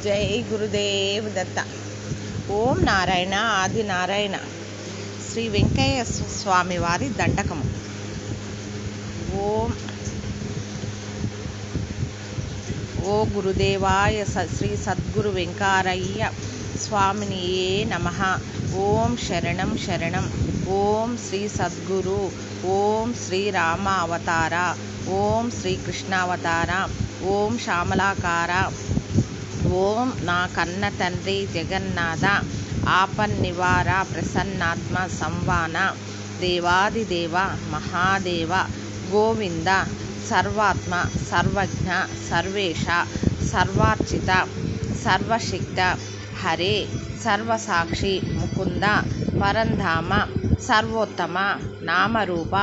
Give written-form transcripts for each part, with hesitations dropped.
జై గురుదేవ్ దత్త. ఓం నారాయణ ఆది నారాయణ. శ్రీ వెంకయ్య స్వామి వారి దండకము. ఓ గురుదేవాయ శ్రీ సద్గురు వెంకారయ్య స్వామినియే నమః. ఓం శరణం శరణం. ఓం శ్రీ సద్గురు. ఓం శ్రీ రామ అవతార. ఓం శ్రీ కృష్ణావతార. ఓం శ్యామలాకార. ఓం నా కన్న తండ్రి జగన్నాథ. ఆపన్నివార ప్రసన్నాత్మ సంవాన. దేవాదిదేవ మహాదేవ గోవింద. సర్వాత్మ సర్వజ్ఞ సర్వేశ సర్వార్చిత సర్వశక్త హరే సర్వసాక్షి ముకుంద పరంధామ సర్వోత్తమ నామరూప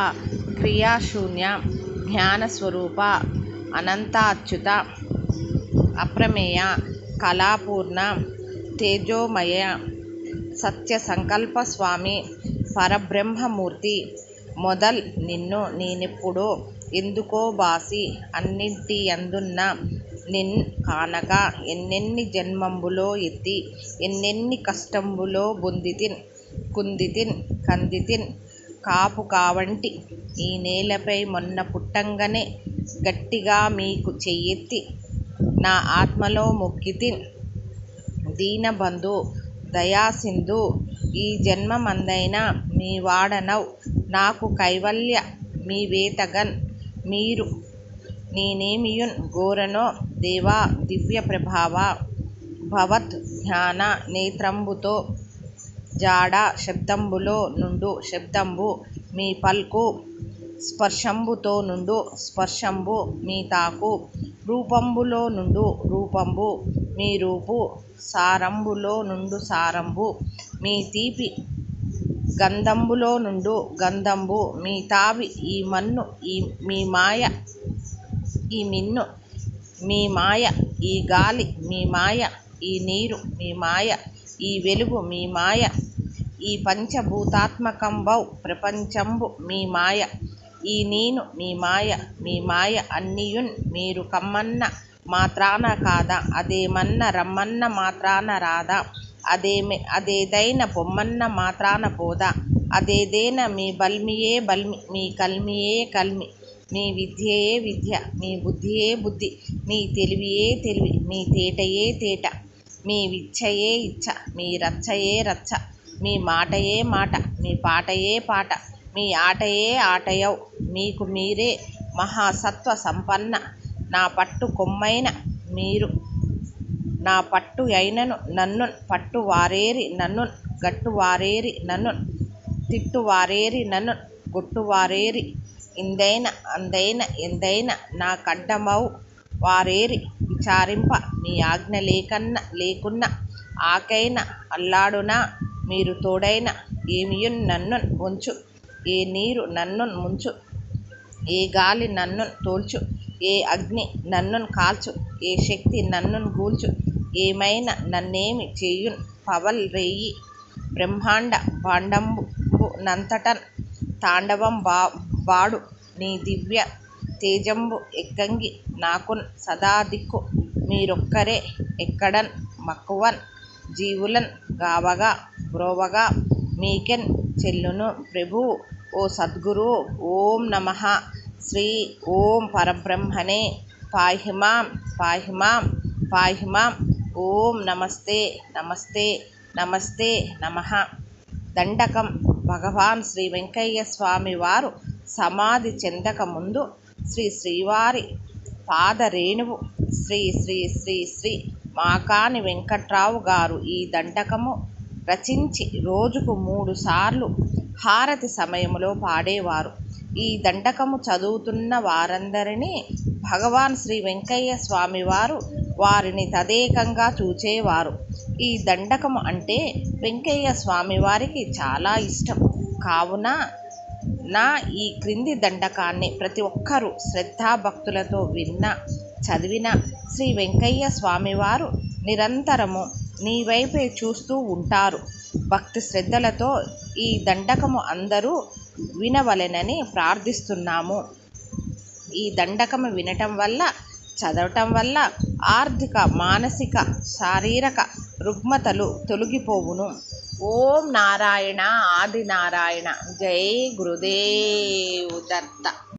క్రియాశూన్య జ్ఞానస్వరూప అనంతాచ్యుత అప్రమేయ కళాపూర్ణ తేజోమయ సత్య సంకల్ప స్వామి పరబ్రహ్మమూర్తి మొదల్ నిన్ను నేనెప్పుడో ఎందుకో బాసి అన్నింటి అందున్న నిన్ కానక ఎన్నెన్ని జన్మంబులో ఎత్తి ఎన్నెన్ని కష్టంబులో బొందితిన్ కుందితిన్ కందితిన్ కాపు కావంటి ఈ నేలపై మొన్న పుట్టంగానే గట్టిగా మీకు చెయ్యెత్తి నా ఆత్మలో మొక్కితిన్. దీనబంధు దయాసింధు ఈ జన్మమందైనా మీ వాడనవ్ నాకు కైవల్య మీ వేతగన్ మీరు నేనేమియున్ గోరనో దేవా దివ్య ప్రభావ భవత్ ధ్యాన నేత్రంబుతో జాడ శబ్దంబులో నుండు శబ్దంబు మీ పల్కు స్పర్శంబుతో నుండు స్పర్శంబు మీ తాకు రూపంబులో నుండు రూపంబు మీ రూపు సారంబులో నుండు సారంబు మీ తీపి గంధంబులో నుండు గంధంబు మీ తావి ఈ మన్ను మీ మాయ ఈ మిన్ను మీ మాయ ఈ గాలి మీ మాయ ఈ నీరు మీ మాయ ఈ వెలుగు మీ మాయ ఈ పంచభూతాత్మకంబౌ ప్రపంచంబు మీ మాయ ఈ నేను మీ మాయ అన్నియున్ మీరు కమ్మన్న మాత్రాన కాదా అదేమన్న రమ్మన్న మాత్రాన రాదా అదేదైన పొమ్మన్న మాత్రాన పోదా అదేదేన మీ బల్మియే బల్మి మీ కల్మియే కల్మి మీ విద్యయే విద్య మీ బుద్ధియే బుద్ధి మీ తెలివియే తెలివి మీ తేటయే తేట మీ విచ్చయే ఇచ్చ మీ రచ్చయే రచ్చ మీ మాటయే మాట మీ పాటయే పాట మీ ఆటయే ఆటయౌ మీకు మీరే మహాసత్వ సంపన్న నా పట్టు కొమ్మైన మీరు నా పట్టు అయినను నన్నున్ పట్టు వారేరి నన్నున్ గట్టు వారేరి నన్నున్ తిట్టు వారేరి నన్నున్ గొట్టు వారేరి ఇందైన అందైన ఎందైన నా కడ్డమౌ వారేరి విచారింప మీ ఆజ్ఞ లేకున్న ఆకైన అల్లాడునా మీరు తోడైన ఏమియున్ నన్నున్ ఉంచు ఏ నీరు నన్నున్ ముంచు ఏ గాలి నన్నున్ తోల్చు ఏ అగ్ని నన్నున్ కాల్చు ఏ శక్తి నన్నున్ గూల్చు ఏమైనా నన్నేమి చేయున్ పవల్ రేయి బ్రహ్మాండ భాండంబు నంతటన్ తాండవం బాడు నీ దివ్య తేజంబు ఎక్కంగి నాకున్ సదా దిక్కు మీరొక్కరే ఎక్కడన్ మక్కువన్ జీవులన్ గావగా బ్రోవగా మీకెన్ చెల్లును ప్రభు ఓ సద్గురు. ఓం నమః శ్రీ ఓం పరబ్రహ్మణే పాహిమాం పాహిమాం పాహిమాం. ఓం నమస్తే నమస్తే నమస్తే నమః. దండకం. భగవాన్ శ్రీ వెంకయ్య స్వామి వారు సమాధి చెందక ముందు శ్రీవారి పాదరేణువు శ్రీ శ్రీ శ్రీ శ్రీ మాకాని వెంకట్రావు గారు ఈ దండకము రచించి రోజుకు 3 సార్లు హారతి సమయములో పాడేవారు. ఈ దండకము చదువుతున్న వారందరినీ భగవాన్ శ్రీ వెంకయ్య స్వామి వారు వారిని తదేకంగా చూచేవారు. ఈ దండకము అంటే వెంకయ్య స్వామి వారికి చాలా ఇష్టం కావున నా ఈ క్రింది దండకాన్ని ప్రతి ఒక్కరూ శ్రద్ధాభక్తులతో చదివిన శ్రీ వెంకయ్య స్వామివారు నిరంతరము నీ వైపే చూస్తూ ఉంటారు. భక్తి శ్రద్ధలతో ఈ దండకము అందరూ వినవలెనని ప్రార్థిస్తున్నాము. ఈ దండకము వినటం వల్ల చదవటం వల్ల ఆర్థిక, మానసిక, శారీరక రుగ్మతలు తొలగిపోవును. ఓం నారాయణ ఆది నారాయణ. జై గురుదేవ్ దత్త.